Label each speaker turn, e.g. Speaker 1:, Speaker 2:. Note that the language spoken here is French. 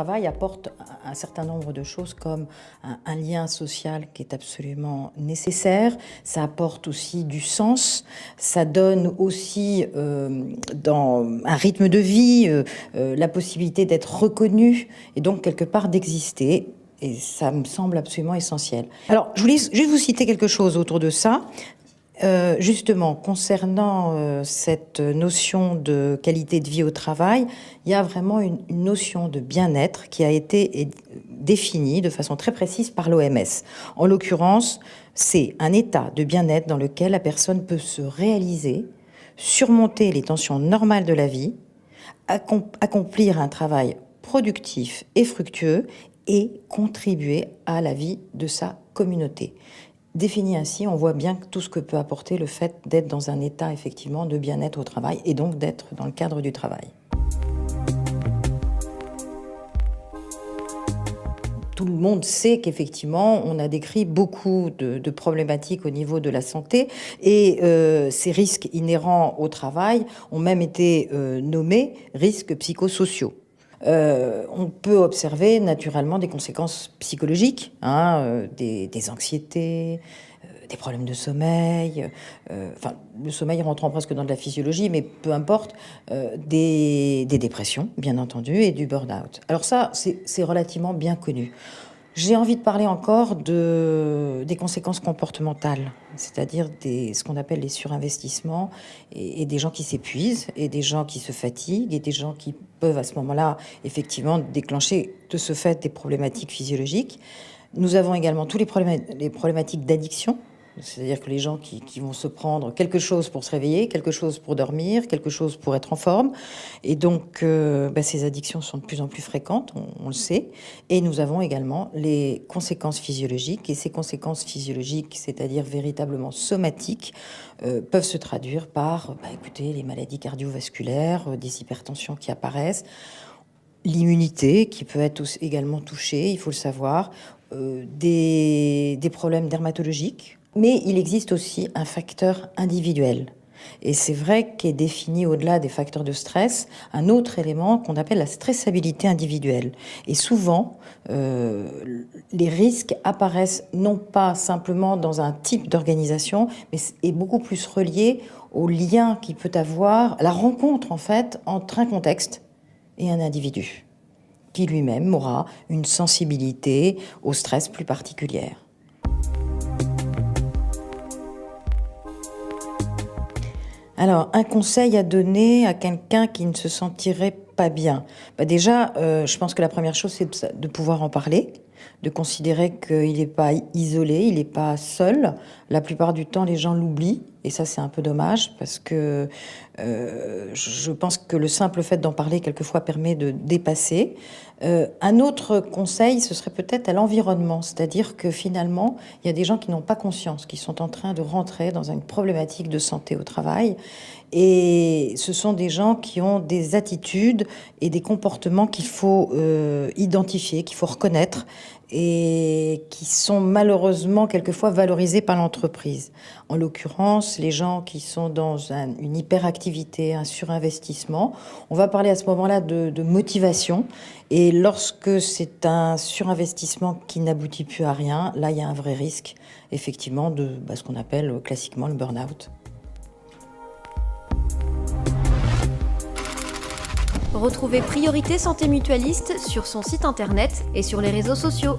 Speaker 1: travail apporte un certain nombre de choses comme un lien social qui est absolument nécessaire. Ça apporte aussi du sens. Ça donne aussi dans un rythme de vie la possibilité d'être reconnu et donc quelque part d'exister. Et ça me semble absolument essentiel. Alors, je voulais juste vous citer quelque chose autour de ça. Justement, concernant cette notion de qualité de vie au travail, il y a vraiment une notion de bien-être qui a été définie de façon très précise par l'OMS. En l'occurrence, c'est un état de bien-être dans lequel la personne peut se réaliser, surmonter les tensions normales de la vie, accomplir un travail productif et fructueux et contribuer à la vie de sa communauté. Défini ainsi, on voit bien tout ce que peut apporter le fait d'être dans un état effectivement de bien-être au travail et donc d'être dans le cadre du travail. Tout le monde sait qu'effectivement, on a décrit beaucoup de problématiques au niveau de la santé et ces risques inhérents au travail ont même été nommés risques psychosociaux. On peut observer naturellement des conséquences psychologiques, des anxiétés, des problèmes de sommeil, le sommeil rentrant presque dans de la physiologie, mais peu importe, des dépressions, bien entendu, et du burn-out. Alors ça, c'est relativement bien connu. J'ai envie de parler encore des conséquences comportementales, c'est-à-dire ce qu'on appelle les surinvestissements et des gens qui s'épuisent et des gens qui se fatiguent et des gens qui peuvent à ce moment-là effectivement déclencher de ce fait des problématiques physiologiques. Nous avons également tous les problématiques d'addiction. C'est-à-dire que les gens qui vont se prendre quelque chose pour se réveiller, quelque chose pour dormir, quelque chose pour être en forme. Et donc, ces addictions sont de plus en plus fréquentes, on le sait. Et nous avons également les conséquences physiologiques. Et ces conséquences physiologiques, c'est-à-dire véritablement somatiques, peuvent se traduire par les maladies cardiovasculaires, des hypertensions qui apparaissent, l'immunité qui peut être également touchée, il faut le savoir, des problèmes dermatologiques. Mais il existe aussi un facteur individuel. Et c'est vrai qu'est défini au-delà des facteurs de stress un autre élément qu'on appelle la stressabilité individuelle. Et souvent, les risques apparaissent non pas simplement dans un type d'organisation, mais est beaucoup plus relié au lien qu'il peut avoir, la rencontre en fait entre un contexte et un individu, qui lui-même aura une sensibilité au stress plus particulière. Alors, un conseil à donner à quelqu'un qui ne se sentirait pas bien. Déjà, je pense que la première chose, c'est de pouvoir en parler, de considérer qu'il n'est pas isolé, il n'est pas seul. La plupart du temps, les gens l'oublient, et ça, c'est un peu dommage, parce que je pense que le simple fait d'en parler, quelquefois, permet de dépasser. Un autre conseil, ce serait peut-être à l'environnement, c'est-à-dire que finalement, il y a des gens qui n'ont pas conscience, qui sont en train de rentrer dans une problématique de santé au travail, et ce sont des gens qui ont des attitudes et des comportements qu'il faut identifier, qu'il faut reconnaître, et qui sont malheureusement quelquefois valorisés par l'entreprise. En l'occurrence, les gens qui sont dans une hyperactivité, un surinvestissement, on va parler à ce moment-là de motivation. Et lorsque c'est un surinvestissement qui n'aboutit plus à rien, là, il y a un vrai risque, effectivement, de ce qu'on appelle classiquement le burn-out.
Speaker 2: Retrouvez Priorité Santé Mutualiste sur son site internet et sur les réseaux sociaux.